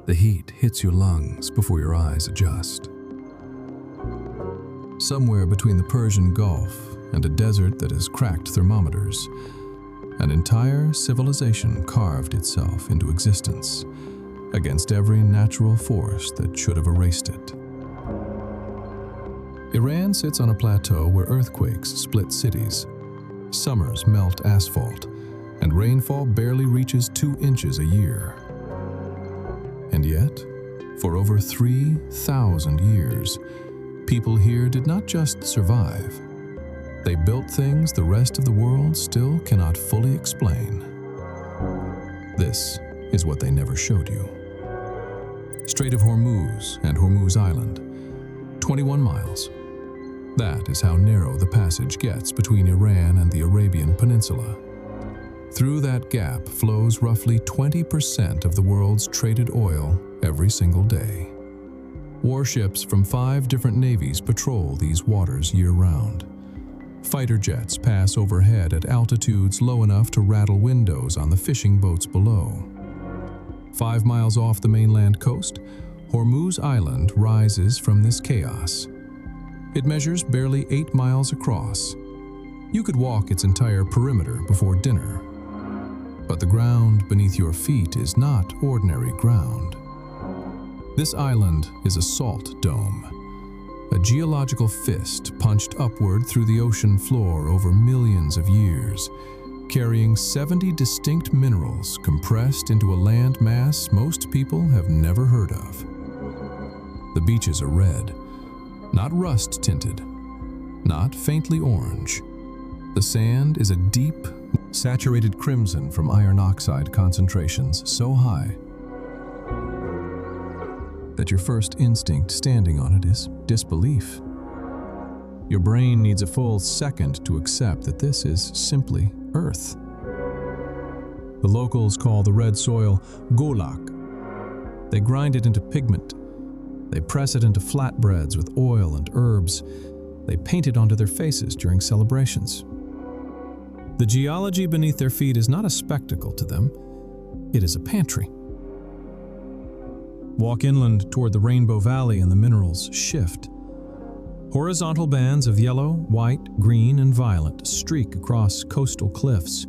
The heat hits your lungs before your eyes adjust. Somewhere between the Persian Gulf and a desert that has cracked thermometers, an entire civilization carved itself into existence against every natural force that should have erased it. Iran sits on a plateau where earthquakes split cities, summers melt asphalt, and rainfall barely reaches 2 inches a year. And yet, for over 3,000 years, people here did not just survive. They built things the rest of the world still cannot fully explain. This is what they never showed you. Strait of Hormuz and Hormuz Island, 21 miles. That is how narrow the passage gets between Iran and the Arabian Peninsula. Through that gap flows roughly 20% of the world's traded oil every single day. Warships from 5 different navies patrol these waters year-round. Fighter jets pass overhead at altitudes low enough to rattle windows on the fishing boats below. 5 miles off the mainland coast, Hormuz Island rises from this chaos. It measures barely 8 miles across. You could walk its entire perimeter before dinner. But the ground beneath your feet is not ordinary ground. This island is a salt dome, a geological fist punched upward through the ocean floor over millions of years, carrying 70 distinct minerals compressed into a land mass most people have never heard of. The beaches are red, not rust-tinted, not faintly orange. The sand is a deep, saturated crimson from iron oxide concentrations so high that your first instinct standing on it is disbelief. Your brain needs a full second to accept that this is simply Earth. The locals call the red soil golak. They grind it into pigment. They press it into flatbreads with oil and herbs. They paint it onto their faces during celebrations. The geology beneath their feet is not a spectacle to them. It is a pantry. Walk inland toward the Rainbow Valley and the minerals shift. Horizontal bands of yellow, white, green, and violet streak across coastal cliffs.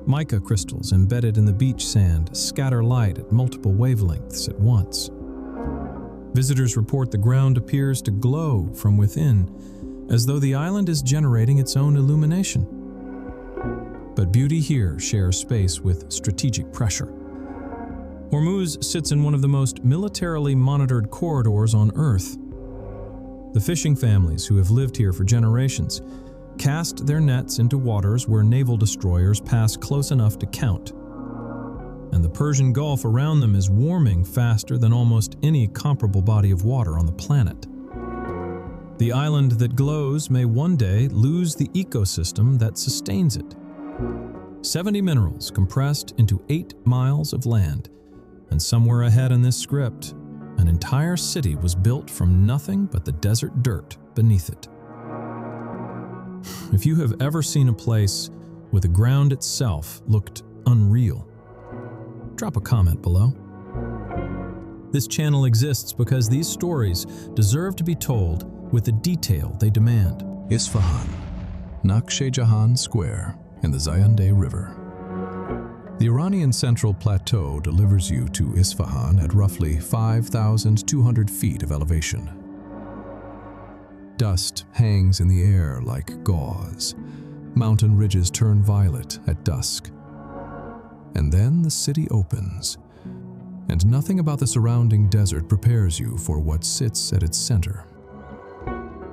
Mica crystals embedded in the beach sand scatter light at multiple wavelengths at once. Visitors report the ground appears to glow from within, as though the island is generating its own illumination. But beauty here shares space with strategic pressure. Hormuz sits in one of the most militarily monitored corridors on Earth. The fishing families who have lived here for generations cast their nets into waters where naval destroyers pass close enough to count. And the Persian Gulf around them is warming faster than almost any comparable body of water on the planet. The island that glows may one day lose the ecosystem that sustains it. 70 minerals compressed into 8 miles of land. And somewhere ahead in this script, an entire city was built from nothing but the desert dirt beneath it. If you have ever seen a place where the ground itself looked unreal, drop a comment below. This channel exists because these stories deserve to be told with the detail they demand. Isfahan, Naqsh-e-Jahan Square in the Zayandeh River. The Iranian Central Plateau delivers you to Isfahan at roughly 5,200 feet of elevation. Dust hangs in the air like gauze. Mountain ridges turn violet at dusk. And then the city opens, and nothing about the surrounding desert prepares you for what sits at its center.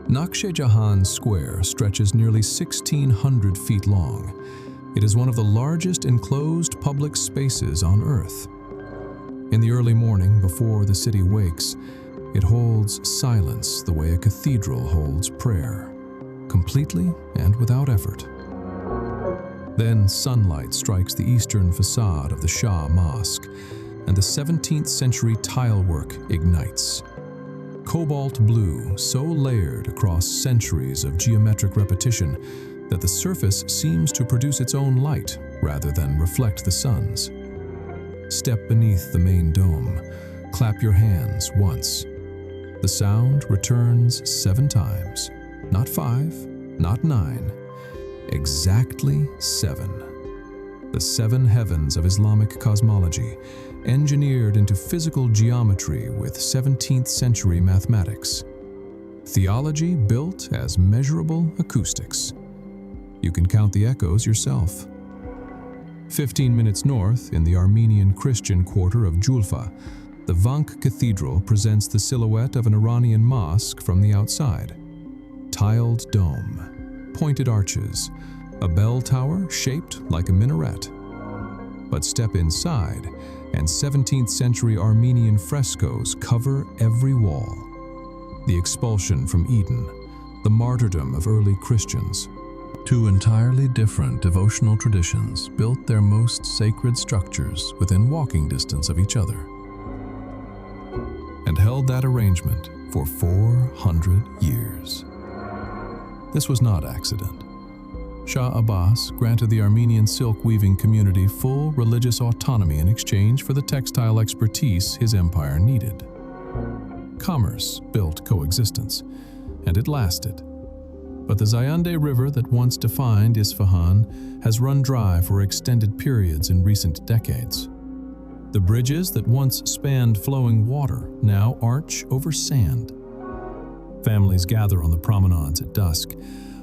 Naqsh-e-Jahan Square stretches nearly 1,600 feet long. It is one of the largest enclosed public spaces on Earth. In the early morning, before the city wakes, it holds silence the way a cathedral holds prayer, completely and without effort. Then sunlight strikes the eastern facade of the Shah Mosque, and the 17th century tilework ignites. Cobalt blue, so layered across centuries of geometric repetition that the surface seems to produce its own light rather than reflect the sun's. Step beneath the main dome, Clap your hands once. The sound returns 7 times, not 5, not 9, exactly 7. The 7 heavens of Islamic cosmology, engineered into physical geometry with 17th century mathematics. Theology built as measurable acoustics. You can count the echoes yourself. 15 minutes north, in the Armenian Christian quarter of Julfa, the Vank Cathedral presents the silhouette of an Iranian mosque from the outside. Tiled dome, pointed arches, a bell tower shaped like a minaret. But step inside, and 17th century Armenian frescoes cover every wall. The expulsion from Eden, the martyrdom of early Christians. 2 entirely different devotional traditions built their most sacred structures within walking distance of each other, and held that arrangement for 400 years. This was not accident. Shah Abbas granted the Armenian silk-weaving community full religious autonomy in exchange for the textile expertise his empire needed. Commerce built coexistence, and it lasted. But the Zayandeh River that once defined Isfahan has run dry for extended periods in recent decades. The bridges that once spanned flowing water now arch over sand. Families gather on the promenades at dusk,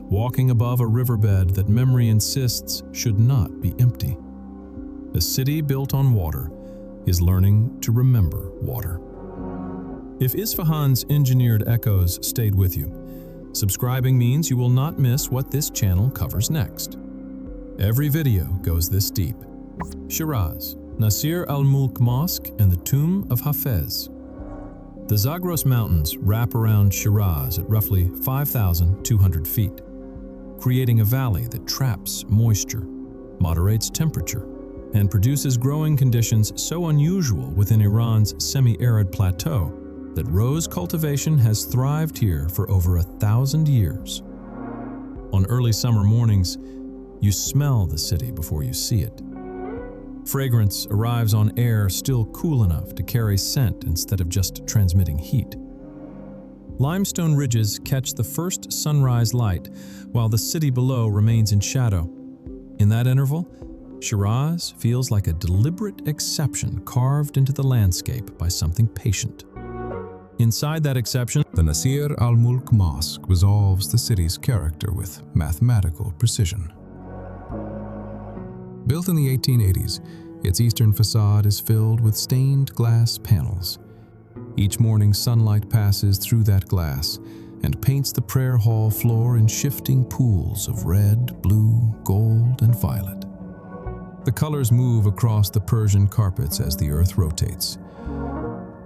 walking above a riverbed that memory insists should not be empty. A city built on water is learning to remember water. If Isfahan's engineered echoes stayed with you, subscribing means you will not miss what this channel covers next. Every video goes this deep. Shiraz, Nasir al-Mulk Mosque and the tomb of Hafez. The Alborz Mountains wrap around Shiraz at roughly 5,200 feet, creating a valley that traps moisture, moderates temperature, and produces growing conditions so unusual within Iran's semi-arid plateau that rose cultivation has thrived here for over 1,000 years. On early summer mornings, you smell the city before you see it. Fragrance arrives on air still cool enough to carry scent instead of just transmitting heat. Limestone ridges catch the first sunrise light, while the city below remains in shadow. In that interval, Shiraz feels like a deliberate exception carved into the landscape by something patient. Inside that exception, the Nasir al-Mulk Mosque resolves the city's character with mathematical precision. Built in the 1880s, its eastern facade is filled with stained glass panels. Each morning, sunlight passes through that glass and paints the prayer hall floor in shifting pools of red, blue, gold, and violet. The colors move across the Persian carpets as the earth rotates.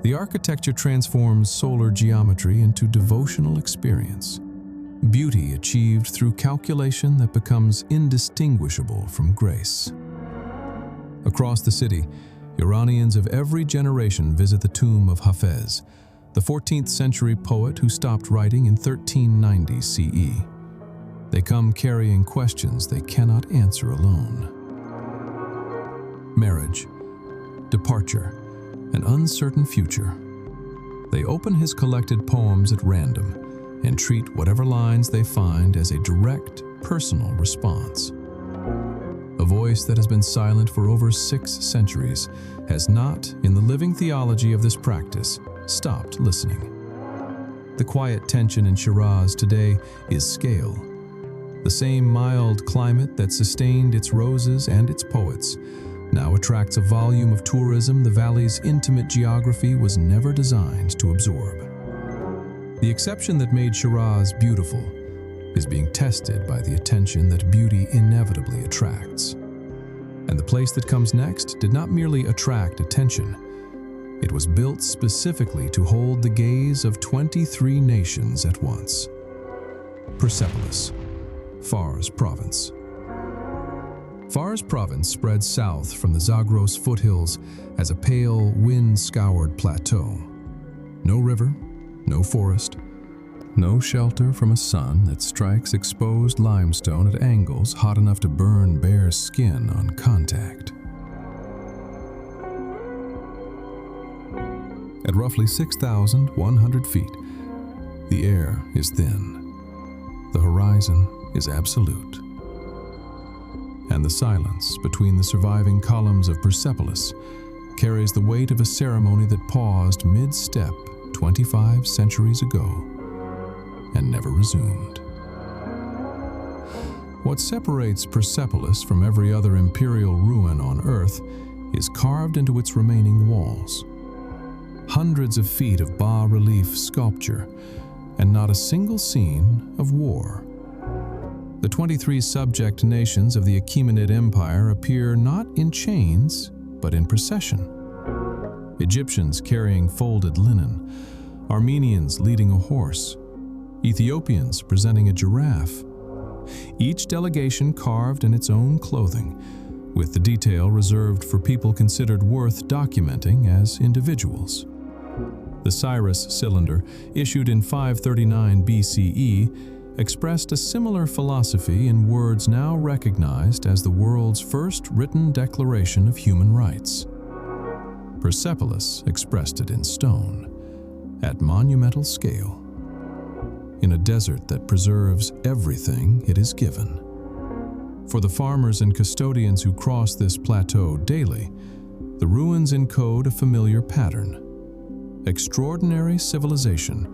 The architecture transforms solar geometry into devotional experience. Beauty achieved through calculation that becomes indistinguishable from grace. Across the city, Iranians of every generation visit the tomb of Hafez, the 14th century poet who stopped writing in 1390 CE. They come carrying questions they cannot answer alone. Marriage, departure, an uncertain future. They open his collected poems at random and treat whatever lines they find as a direct, personal response. A voice that has been silent for over 6 centuries has not, in the living theology of this practice, stopped listening. The quiet tension in Shiraz today is scale. The same mild climate that sustained its roses and its poets now attracts a volume of tourism the valley's intimate geography was never designed to absorb. The exception that made Shiraz beautiful is being tested by the attention that beauty inevitably attracts. And the place that comes next did not merely attract attention. It was built specifically to hold the gaze of 23 nations at once. Persepolis, Fars Province. Fars Province spreads south from the Zagros foothills as a pale, wind-scoured plateau. No river, no forest, no shelter from a sun that strikes exposed limestone at angles hot enough to burn bare skin on contact. At roughly 6,100 feet, the air is thin. The horizon is absolute. And the silence between the surviving columns of Persepolis carries the weight of a ceremony that paused mid-step 25 centuries ago and never resumed. What separates Persepolis from every other imperial ruin on Earth is carved into its remaining walls. Hundreds of feet of bas-relief sculpture, and not a single scene of war. The 23 subject nations of the Achaemenid Empire appear not in chains, but in procession. Egyptians carrying folded linen, Armenians leading a horse, Ethiopians presenting a giraffe. Each delegation carved in its own clothing, with the detail reserved for people considered worth documenting as individuals. The Shiraz cylinder, issued in 539 BCE, expressed a similar philosophy in words now recognized as the world's first written declaration of human rights. Persepolis expressed it in stone, at monumental scale, in a desert that preserves everything it is given. For the farmers and custodians who cross this plateau daily, the ruins encode a familiar pattern: extraordinary civilization,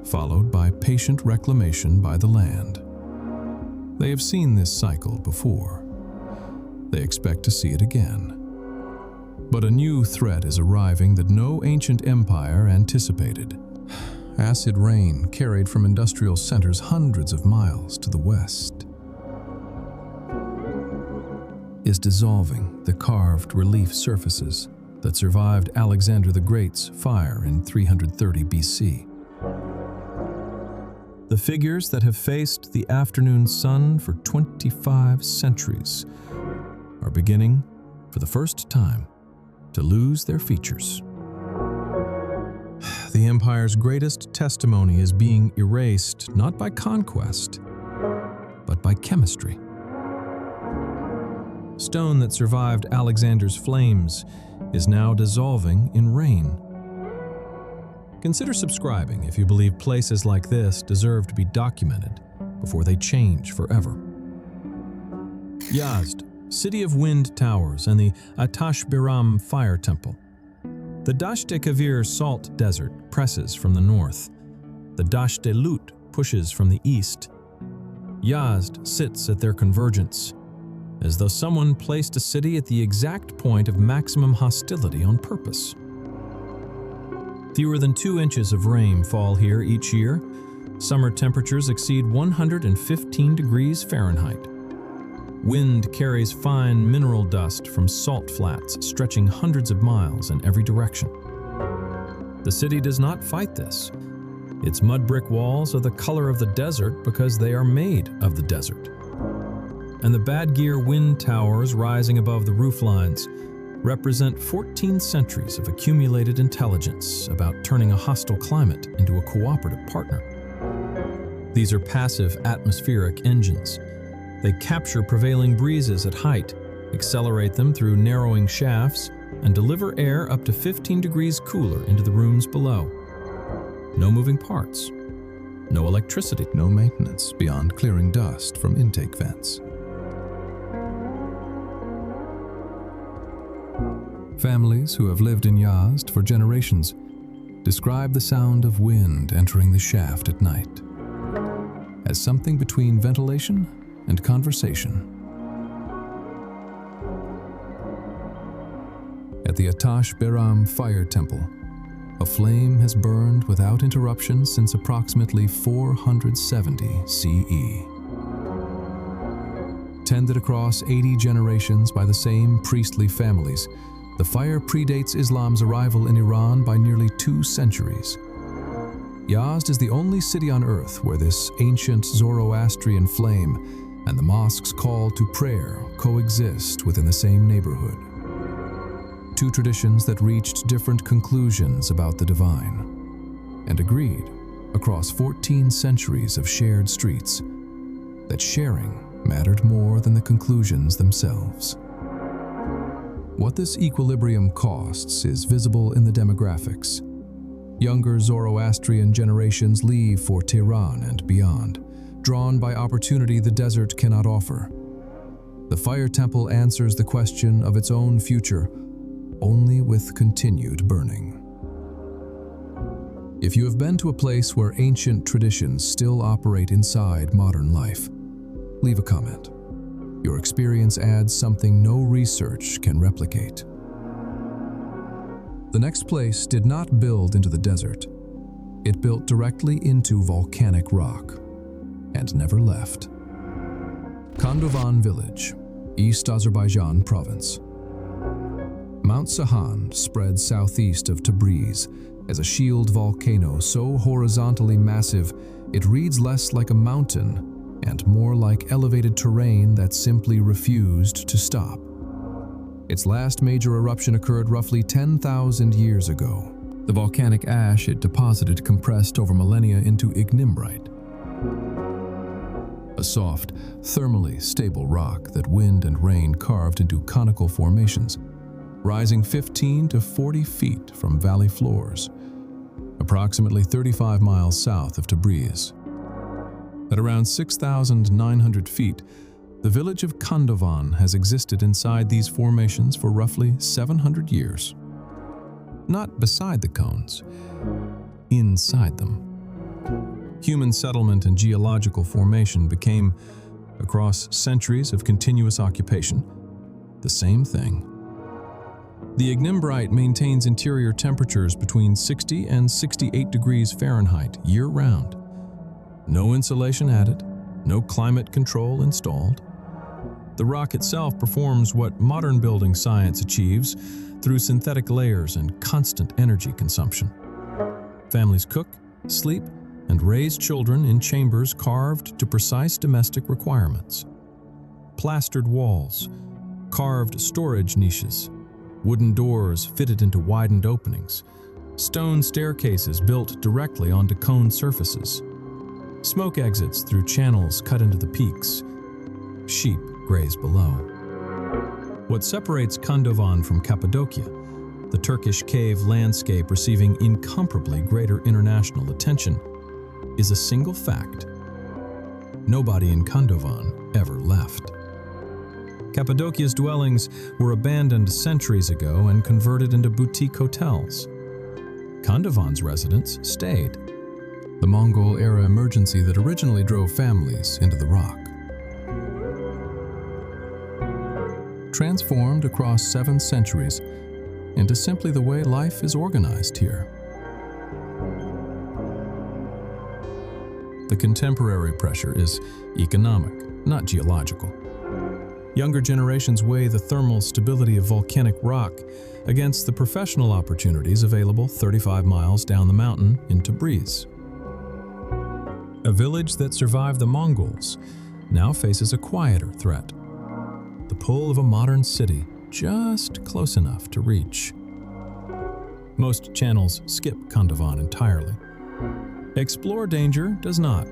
followed by patient reclamation by the land. They have seen this cycle before. They expect to see it again. But a new threat is arriving that no ancient empire anticipated. Acid rain carried from industrial centers hundreds of miles to the west is dissolving the carved relief surfaces that survived Alexander the Great's fire in 330 BC. The figures that have faced the afternoon sun for 25 centuries are beginning, for the first time, to lose their features. The empire's greatest testimony is being erased not by conquest, but by chemistry. Stone that survived Alexander's flames is now dissolving in rain. Consider subscribing if you believe places like this deserve to be documented before they change forever. Yazd, city of wind towers and the Atash Biram fire temple. The Dasht-e-Kavir salt desert presses from the north. The Dasht-e-Lut pushes from the east. Yazd sits at their convergence, as though someone placed a city at the exact point of maximum hostility on purpose. Fewer than 2 inches of rain fall here each year. Summer temperatures exceed 115 degrees Fahrenheit. Wind carries fine mineral dust from salt flats stretching hundreds of miles in every direction. The city does not fight this. Its mud brick walls are the color of the desert because they are made of the desert. And the Badgir wind towers rising above the rooflines represent 14 centuries of accumulated intelligence about turning a hostile climate into a cooperative partner. These are passive atmospheric engines. They capture prevailing breezes at height, accelerate them through narrowing shafts, and deliver air up to 15 degrees cooler into the rooms below. No moving parts, no electricity, no maintenance beyond clearing dust from intake vents. Families who have lived in Yazd for generations describe the sound of wind entering the shaft at night as something between ventilation and conversation. At the Atash Biram fire temple, a flame has burned without interruption since approximately 470 CE. Tended across 80 generations by the same priestly families, the fire predates Islam's arrival in Iran by nearly 2 centuries. Yazd is the only city on earth where this ancient Zoroastrian flame and the mosque's call to prayer coexist within the same neighborhood. 2 traditions that reached different conclusions about the divine, and agreed, across 14 centuries of shared streets, that sharing mattered more than the conclusions themselves. What this equilibrium costs is visible in the demographics. Younger Zoroastrian generations leave for Tehran and beyond, drawn by opportunity the desert cannot offer. The fire temple answers the question of its own future only with continued burning. If you have been to a place where ancient traditions still operate inside modern life, leave a comment. Your experience adds something no research can replicate. The next place did not build into the desert. It built directly into volcanic rock and never left. Kandovan Village, East Azerbaijan Province. Mount Sahan spreads southeast of Tabriz as a shield volcano so horizontally massive it reads less like a mountain and more like elevated terrain that simply refused to stop. Its last major eruption occurred roughly 10,000 years ago. The volcanic ash it deposited compressed over millennia into ignimbrite, a soft, thermally stable rock that wind and rain carved into conical formations, rising 15 to 40 feet from valley floors, approximately 35 miles south of Tabriz. At around 6,900 feet, the village of Kandovan has existed inside these formations for roughly 700 years. Not beside the cones, inside them. Human settlement and geological formation became, across centuries of continuous occupation, the same thing. The ignimbrite maintains interior temperatures between 60 and 68 degrees Fahrenheit year-round. No insulation added, no climate control installed. The rock itself performs what modern building science achieves through synthetic layers and constant energy consumption. Families cook, sleep, and raise children in chambers carved to precise domestic requirements. Plastered walls, carved storage niches, wooden doors fitted into widened openings, stone staircases built directly onto cone surfaces, smoke exits through channels cut into the peaks. Sheep graze below. What separates Kandovan from Cappadocia, the Turkish cave landscape receiving incomparably greater international attention, is a single fact. Nobody in Kandovan ever left. Cappadocia's dwellings were abandoned centuries ago and converted into boutique hotels. Kandovan's residents stayed. The Mongol-era emergency that originally drove families into the rock. Transformed across 7 centuries into simply the way life is organized here. The contemporary pressure is economic, not geological. Younger generations weigh the thermal stability of volcanic rock against the professional opportunities available 35 miles down the mountain in Tabriz. A village that survived the Mongols now faces a quieter threat. The pull of a modern city just close enough to reach. Most channels skip Kandovan entirely. Explore danger does not.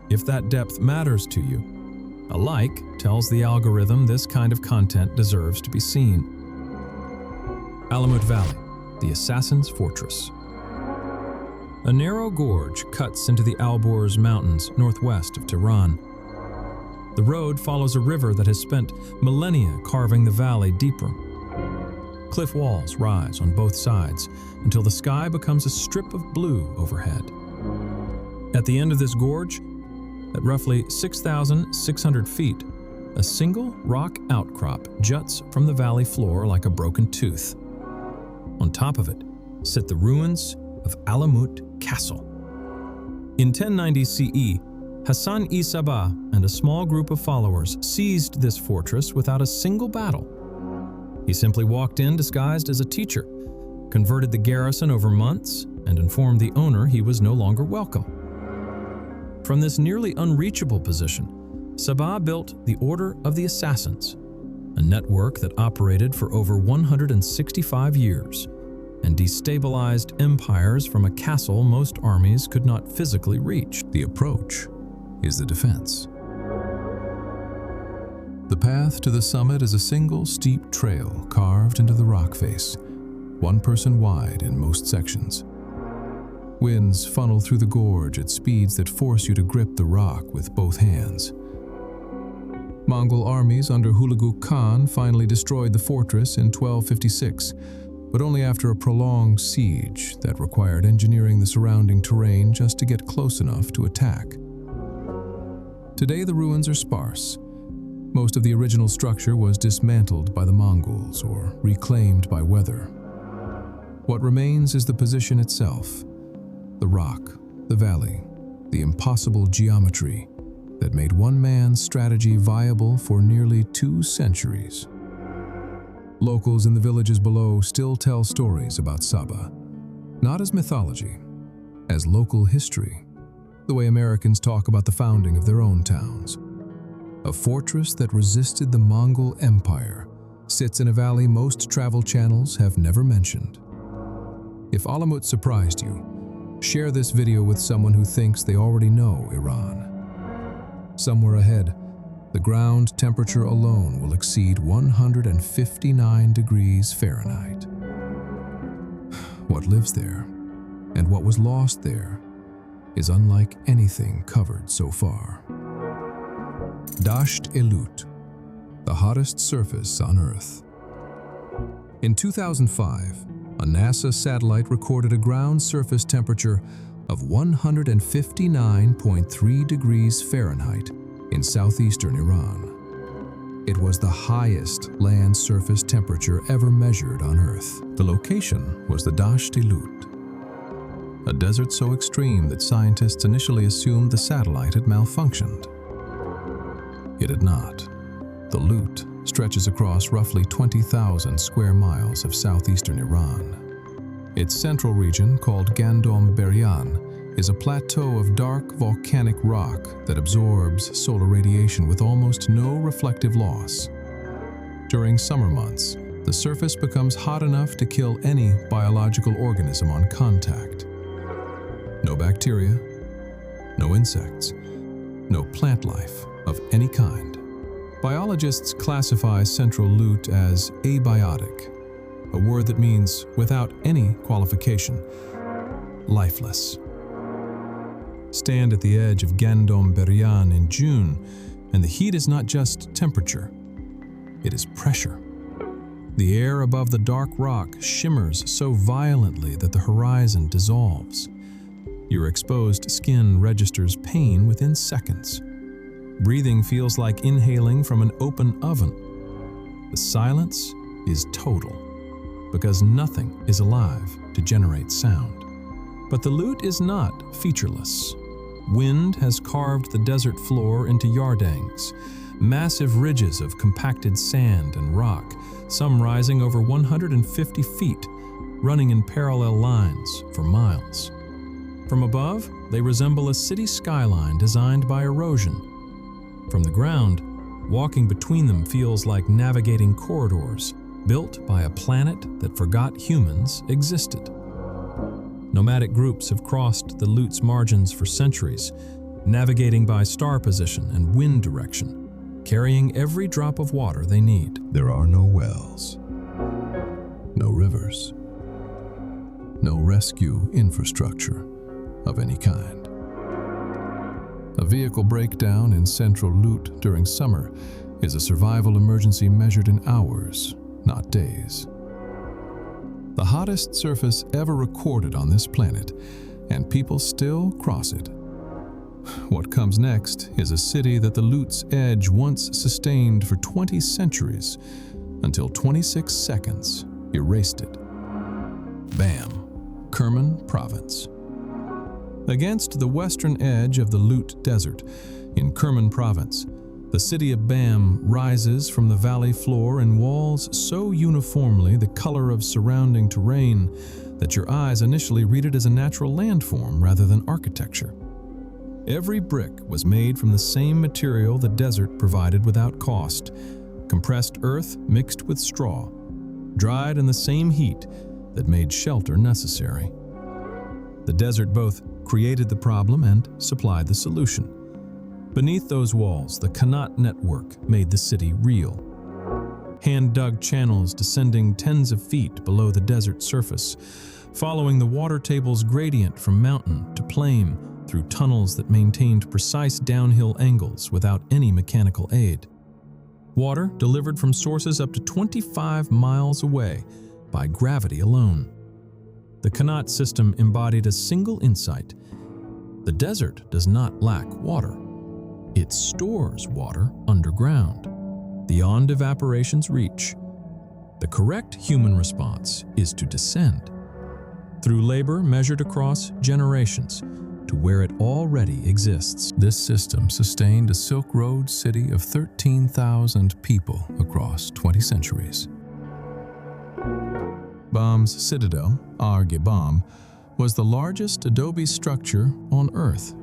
If that depth matters to you, a like tells the algorithm this kind of content deserves to be seen. Alamut Valley, the Assassin's Fortress. A narrow gorge cuts into the Alborz Mountains northwest of Tehran. The road follows a river that has spent millennia carving the valley deeper. Cliff walls rise on both sides until the sky becomes a strip of blue overhead. At the end of this gorge, at roughly 6,600 feet, a single rock outcrop juts from the valley floor like a broken tooth. On top of it sit the ruins of Alamut Castle. In 1090 CE, Hassan-i Sabah and a small group of followers seized this fortress without a single battle. He simply walked in disguised as a teacher, converted the garrison over months, and informed the owner he was no longer welcome. From this nearly unreachable position, Sabah built the Order of the Assassins, a network that operated for over 165 years and destabilized empires from a castle most armies could not physically reach. The approach is the defense. The path to the summit is a single steep trail carved into the rock face, 1 person wide in most sections. Winds funnel through the gorge at speeds that force you to grip the rock with both hands. Mongol armies under Hulagu Khan finally destroyed the fortress in 1256, but only after a prolonged siege that required engineering the surrounding terrain just to get close enough to attack. Today the ruins are sparse. Most of the original structure was dismantled by the Mongols or reclaimed by weather. What remains is the position itself, the rock, the valley, the impossible geometry that made one man's strategy viable for nearly 2 centuries. Locals in the villages below still tell stories about Sabah, not as mythology, as local history, the way Americans talk about the founding of their own towns. A fortress that resisted the Mongol Empire sits in a valley most travel channels have never mentioned. If Alamut surprised you, share this video with someone who thinks they already know Iran. Somewhere ahead, the ground temperature alone will exceed 159 degrees Fahrenheit. What lives there, and what was lost there, is unlike anything covered so far. Dasht Elut, the hottest surface on Earth. In 2005, a NASA satellite recorded a ground surface temperature of 159.3 degrees Fahrenheit in southeastern Iran. It was the highest land surface temperature ever measured on Earth. The location was the Dasht Elut, a desert so extreme that scientists initially assumed the satellite had malfunctioned. It had not. The Lut stretches across roughly 20,000 square miles of southeastern Iran. Its central region, called Gandom Beryan, is a plateau of dark volcanic rock that absorbs solar radiation with almost no reflective loss. During summer months, the surface becomes hot enough to kill any biological organism on contact. No bacteria, no insects, no plant life of any kind. Biologists classify Central Lut as abiotic, a word that means, without any qualification, lifeless. Stand at the edge of Gandom Beryan in June, and the heat is not just temperature, it is pressure. The air above the dark rock shimmers so violently that the horizon dissolves. Your exposed skin registers pain within seconds. Breathing feels like inhaling from an open oven. The silence is total, because nothing is alive to generate sound. But the Lut is not featureless. Wind has carved the desert floor into yardangs, massive ridges of compacted sand and rock, some rising over 150 feet, running in parallel lines for miles. From above, they resemble a city skyline designed by erosion. From the ground, walking between them feels like navigating corridors built by a planet that forgot humans existed. Nomadic groups have crossed the Lut's margins for centuries, navigating by star position and wind direction, carrying every drop of water they need. There are no wells, no rivers, no rescue infrastructure of any kind. A vehicle breakdown in central Lut during summer is a survival emergency measured in hours, not days. The hottest surface ever recorded on this planet, and people still cross it. What comes next is a city that the Lut's edge once sustained for 20 centuries, until 26 seconds erased it. Bam, Kerman Province. Against the western edge of the Lut Desert, in Kerman Province, the city of Bam rises from the valley floor in walls so uniformly the color of surrounding terrain that your eyes initially read it as a natural landform rather than architecture. Every brick was made from the same material the desert provided without cost, compressed earth mixed with straw, dried in the same heat that made shelter necessary. The desert both created the problem and supplied the solution. Beneath those walls, the Qanat network made the city real. Hand-dug channels descending tens of feet below the desert surface following the water table's gradient from mountain to plain through tunnels that maintained precise downhill angles without any mechanical aid. Water delivered from sources up to 25 miles away by gravity alone. The Qanat system embodied a single insight. The desert does not lack water. It stores water underground, beyond evaporation's reach. The correct human response is to descend, through labor measured across generations, to where it already exists. This system sustained a Silk Road city of 13,000 people across 20 centuries. Bam's citadel, Ar-Gibam, was the largest adobe structure on Earth.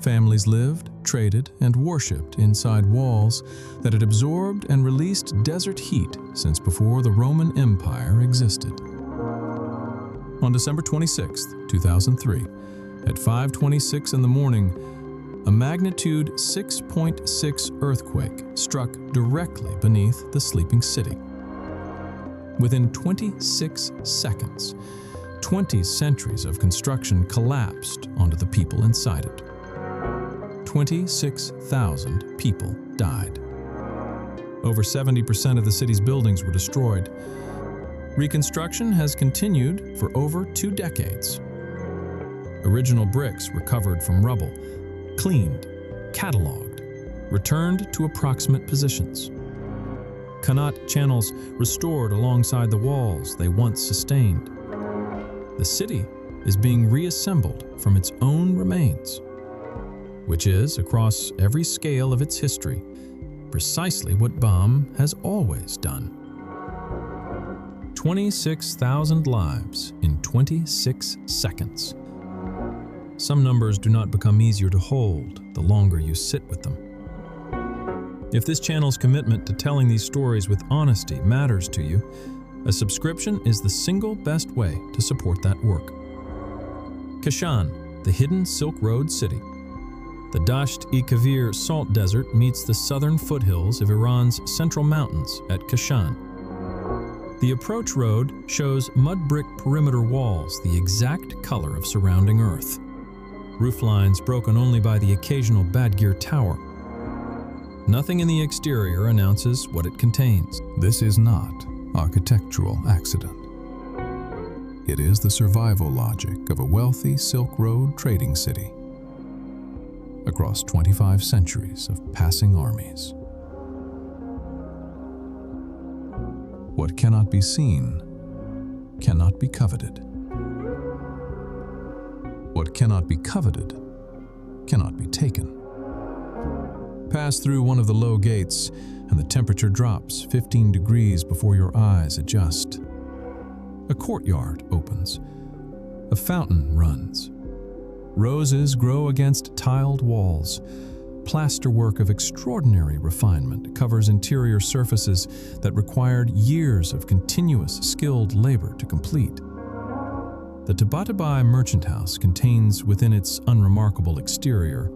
Families lived, traded, and worshipped inside walls that had absorbed and released desert heat since before the Roman Empire existed. On December 26, 2003, at 5:26 in the morning, a magnitude 6.6 earthquake struck directly beneath the sleeping city. Within 26 seconds, 20 centuries of construction collapsed onto the people inside it. 26,000 people died. Over 70% of the city's buildings were destroyed. Reconstruction has continued for over 2 decades. Original bricks recovered from rubble, cleaned, cataloged, returned to approximate positions. Qanat channels restored alongside the walls they once sustained. The city is being reassembled from its own remains, which is, across every scale of its history, precisely what Bam has always done. 26,000 lives in 26 seconds. Some numbers do not become easier to hold the longer you sit with them. If this channel's commitment to telling these stories with honesty matters to you, a subscription is the single best way to support that work. Kashan, the hidden Silk Road city. The Dasht-e-Kavir salt desert meets the southern foothills of Iran's central mountains at Kashan. The approach road shows mud brick perimeter walls the exact color of surrounding earth. Rooflines broken only by the occasional Badgir tower. Nothing in the exterior announces what it contains. This is not architectural accident. It is the survival logic of a wealthy Silk Road trading city across 25 centuries of passing armies. What cannot be seen cannot be coveted. What cannot be coveted cannot be taken. Pass through one of the low gates, and the temperature drops 15 degrees before your eyes adjust. A courtyard opens. A fountain runs. Roses grow against tiled walls. Plasterwork of extraordinary refinement covers interior surfaces that required years of continuous skilled labor to complete. The Tabatabai merchant house contains within its unremarkable exterior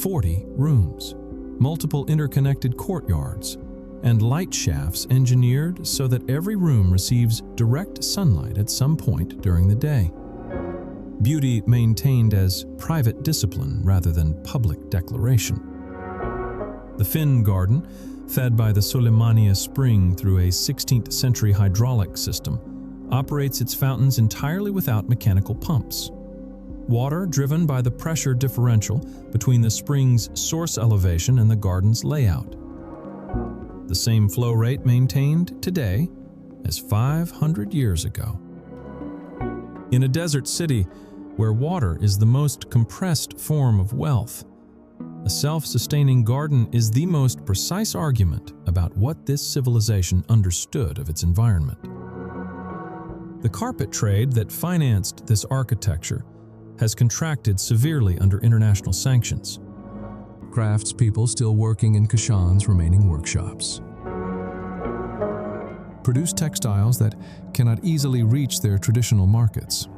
40 rooms, multiple interconnected courtyards, and light shafts engineered so that every room receives direct sunlight at some point during the day. Beauty maintained as private discipline rather than public declaration. The Finn Garden, fed by the Suleymaniye Spring through a 16th century hydraulic system, operates its fountains entirely without mechanical pumps. Water driven by the pressure differential between the spring's source elevation and the garden's layout. The same flow rate maintained today as 500 years ago. In a desert city where water is the most compressed form of wealth, a self-sustaining garden is the most precise argument about what this civilization understood of its environment. The carpet trade that financed this architecture has contracted severely under international sanctions. Craftspeople still working in Kashan's remaining workshops produce textiles that cannot easily reach their traditional markets.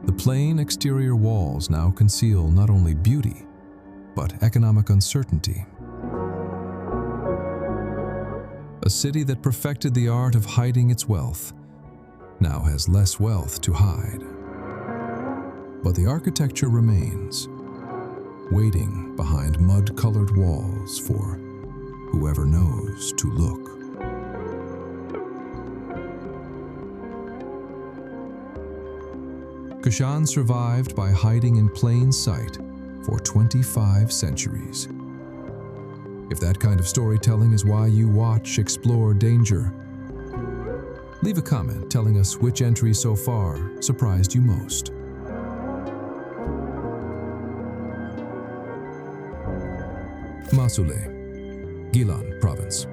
The plain exterior walls now conceal not only beauty, but economic uncertainty. A city that perfected the art of hiding its wealth now has less wealth to hide. But the architecture remains, waiting behind mud-colored walls for whoever knows to look. Kashan survived by hiding in plain sight for 25 centuries. If that kind of storytelling is why you watch Explore Danger, leave a comment telling us which entry so far surprised you most. Mosuleh, Gilan Province.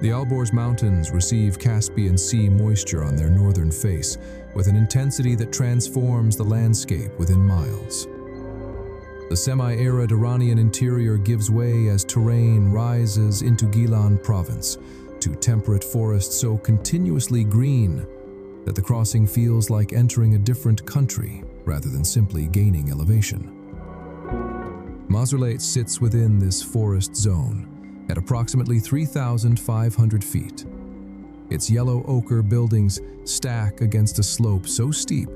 The Alborz Mountains receive Caspian Sea moisture on their northern face with an intensity that transforms the landscape within miles. The semi-arid Iranian interior gives way as terrain rises into Gilan Province to temperate forests so continuously green that the crossing feels like entering a different country rather than simply gaining elevation. Mosuleh sits within this forest zone at approximately 3,500 feet. Its yellow ochre buildings stack against a slope so steep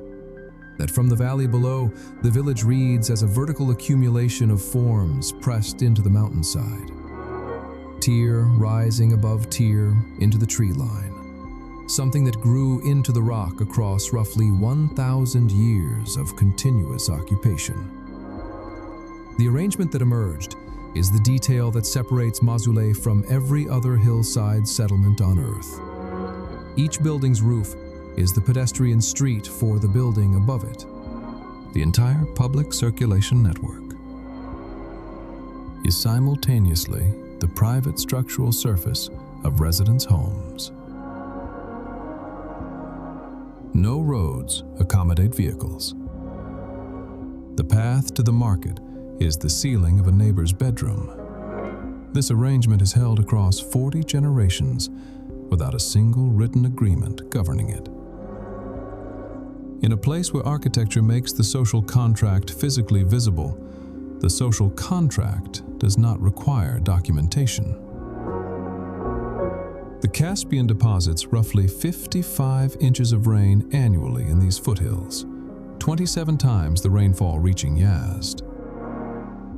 that from the valley below, the village reads as a vertical accumulation of forms pressed into the mountainside. Tier rising above tier into the tree line, something that grew into the rock across roughly 1,000 years of continuous occupation. The arrangement that emerged is the detail that separates Mosuleh from every other hillside settlement on Earth. Each building's roof is the pedestrian street for the building above it. The entire public circulation network is simultaneously the private structural surface of residents' homes. No roads accommodate vehicles. The path to the market is the ceiling of a neighbor's bedroom. This arrangement is held across 40 generations without a single written agreement governing it. In a place where architecture makes the social contract physically visible, the social contract does not require documentation. The Caspian deposits roughly 55 inches of rain annually in these foothills, 27 times the rainfall reaching Yazd.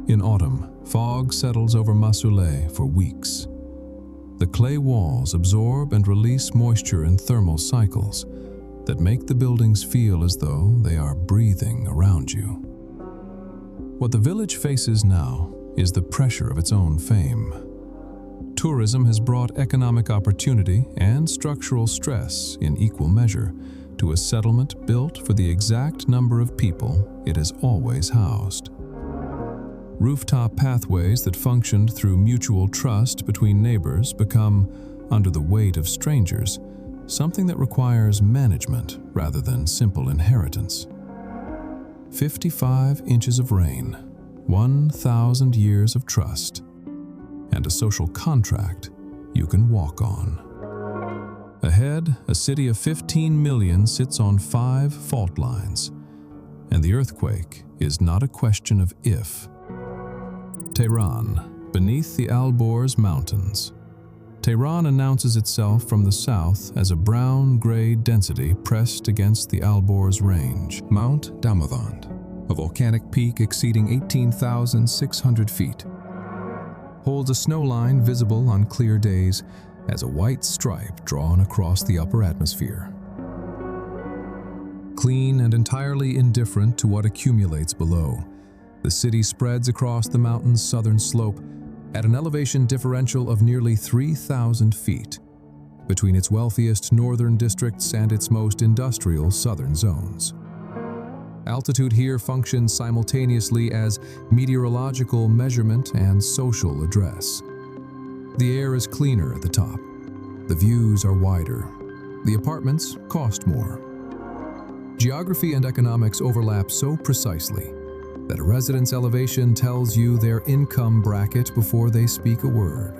In autumn, fog settles over Mosuleh for weeks. The clay walls absorb and release moisture in thermal cycles that make the buildings feel as though they are breathing around you. What the village faces now is the pressure of its own fame. Tourism has brought economic opportunity and structural stress in equal measure to a settlement built for the exact number of people it has always housed. Rooftop pathways that functioned through mutual trust between neighbors become, under the weight of strangers, something that requires management rather than simple inheritance. 55 inches of rain, 1,000 years of trust, and a social contract you can walk on. Ahead, a city of 15 million sits on 5 fault lines, and the earthquake is not a question of if. Tehran, beneath the Alborz Mountains. Tehran announces itself from the south as a brown-gray density pressed against the Alborz Range. Mount Damavand, a volcanic peak exceeding 18,600 feet, holds a snow line visible on clear days as a white stripe drawn across the upper atmosphere. Clean and entirely indifferent to what accumulates below, the city spreads across the mountain's southern slope at an elevation differential of nearly 3,000 feet between its wealthiest northern districts and its most industrial southern zones. Altitude here functions simultaneously as meteorological measurement and social address. The air is cleaner at the top. The views are wider. The apartments cost more. Geography and economics overlap so precisely that a resident's elevation tells you their income bracket before they speak a word.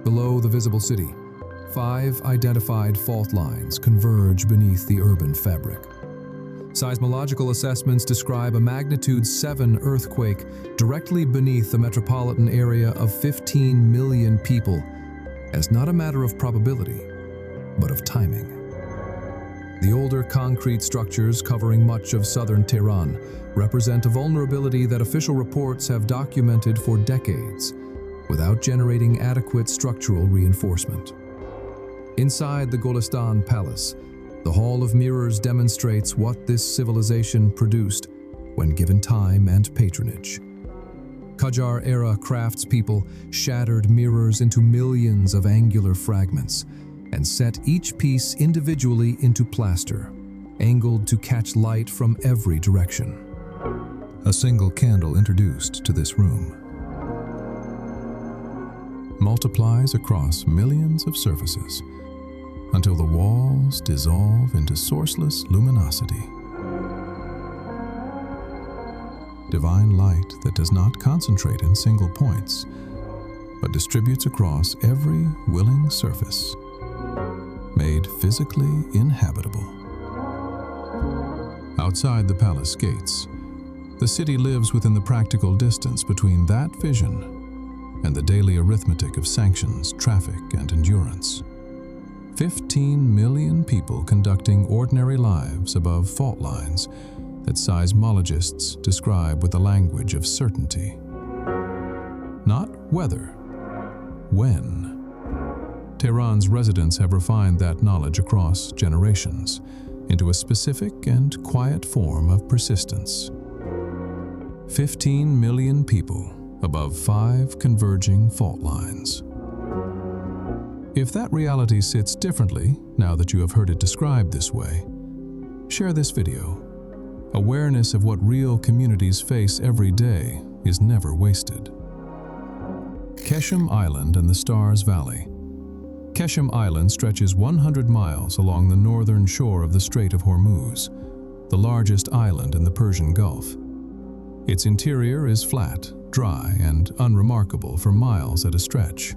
Below the visible city, 5 identified fault lines converge beneath the urban fabric. Seismological assessments describe a magnitude 7 earthquake directly beneath the metropolitan area of 15 million people as not a matter of probability, but of timing. The older concrete structures covering much of southern Tehran represent a vulnerability that official reports have documented for decades without generating adequate structural reinforcement. Inside the Golestan Palace, the Hall of Mirrors demonstrates what this civilization produced when given time and patronage. Qajar-era craftspeople shattered mirrors into millions of angular fragments and set each piece individually into plaster, angled to catch light from every direction. A single candle introduced to this room multiplies across millions of surfaces until the walls dissolve into sourceless luminosity. Divine light that does not concentrate in single points, but distributes across every willing surface, made physically inhabitable. Outside the palace gates, the city lives within the practical distance between that vision and the daily arithmetic of sanctions, traffic, and endurance. 15 million people conducting ordinary lives above fault lines that seismologists describe with the language of certainty. Not whether, when. Tehran's residents have refined that knowledge across generations into a specific and quiet form of persistence. 15 million people above 5 converging fault lines. If that reality sits differently now that you have heard it described this way, share this video. Awareness of what real communities face every day is never wasted. Keshem Island and the Stars Valley. Keshem Island stretches 100 miles along the northern shore of the Strait of Hormuz, the largest island in the Persian Gulf. Its interior is flat, dry, and unremarkable for miles at a stretch.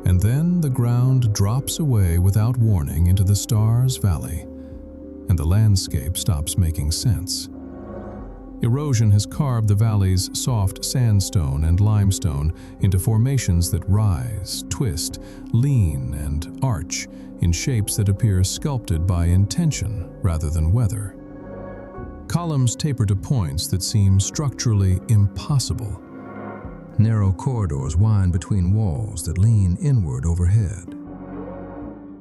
And then the ground drops away without warning into the Stars Valley, and the landscape stops making sense. Erosion has carved the valley's soft sandstone and limestone into formations that rise, twist, lean, and arch in shapes that appear sculpted by intention rather than weather. Columns taper to points that seem structurally impossible. Narrow corridors wind between walls that lean inward overhead,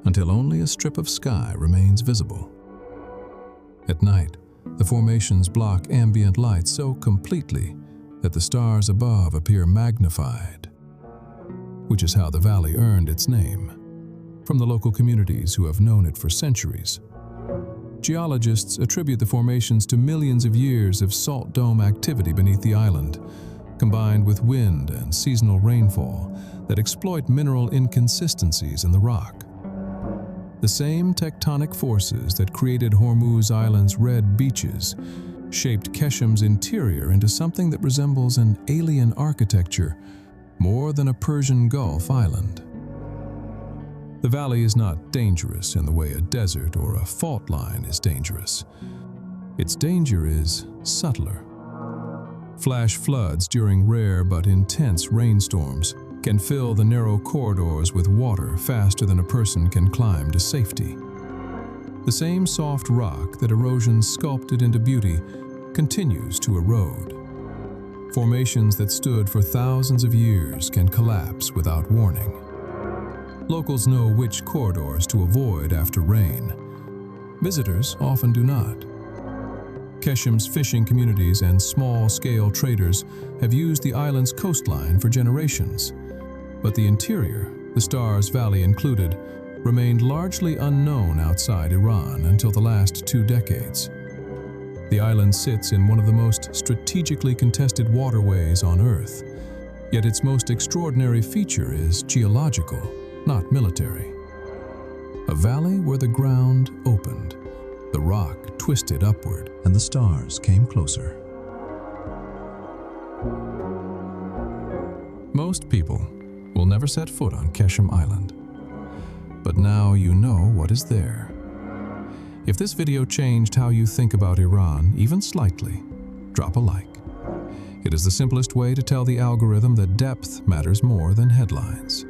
until only a strip of sky remains visible. At night, the formations block ambient light so completely that the stars above appear magnified, which is how the valley earned its name from the local communities who have known it for centuries. Geologists attribute the formations to millions of years of salt dome activity beneath the island, combined with wind and seasonal rainfall that exploit mineral inconsistencies in the rock. The same tectonic forces that created Hormuz Island's red beaches shaped Keshem's interior into something that resembles an alien architecture more than a Persian Gulf island. The valley is not dangerous in the way a desert or a fault line is dangerous. Its danger is subtler. Flash floods during rare but intense rainstorms can fill the narrow corridors with water faster than a person can climb to safety. The same soft rock that erosion sculpted into beauty continues to erode. Formations that stood for thousands of years can collapse without warning. Locals know which corridors to avoid after rain. Visitors often do not. Keshem's fishing communities and small-scale traders have used the island's coastline for generations, but the interior, the Stars Valley included, remained largely unknown outside Iran until the last 2 decades. The island sits in one of the most strategically contested waterways on Earth, yet its most extraordinary feature is geological, not military. A valley where the ground opened, the rock twisted upward, and the stars came closer. Most people will never set foot on Keshem Island, but now you know what is there. If this video changed how you think about Iran, even slightly, drop a like. It is the simplest way to tell the algorithm that depth matters more than headlines.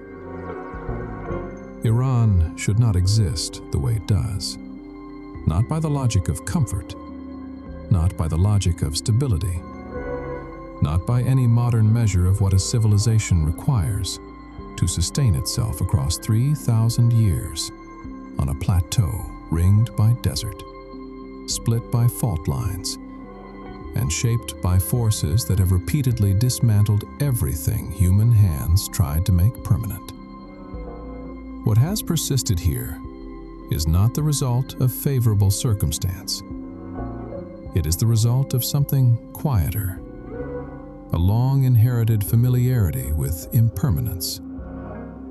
Iran should not exist the way it does. Not by the logic of comfort, not by the logic of stability, not by any modern measure of what a civilization requires to sustain itself across 3,000 years on a plateau ringed by desert, split by fault lines, and shaped by forces that have repeatedly dismantled everything human hands tried to make permanent. What has persisted here is not the result of favorable circumstance. It is the result of something quieter, a long-inherited familiarity with impermanence,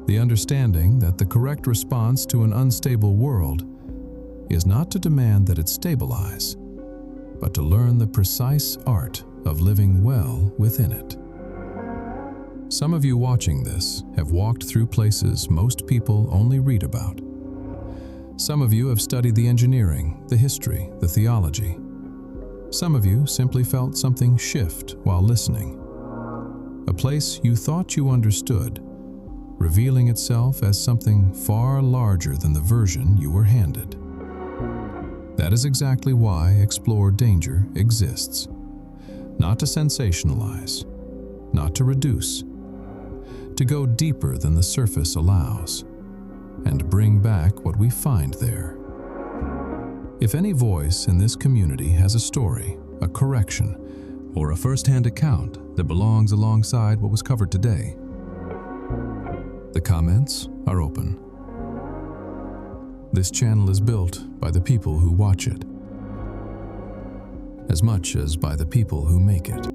the understanding that the correct response to an unstable world is not to demand that it stabilize, but to learn the precise art of living well within it. Some of you watching this have walked through places most people only read about. Some of you have studied the engineering, the history, the theology. Some of you simply felt something shift while listening. A place you thought you understood, revealing itself as something far larger than the version you were handed. That is exactly why Explore Danger exists. Not to sensationalize, not to reduce, to go deeper than the surface allows, and bring back what we find there. If any voice in this community has a story, a correction, or a first-hand account that belongs alongside what was covered today, the comments are open. This channel is built by the people who watch it, as much as by the people who make it.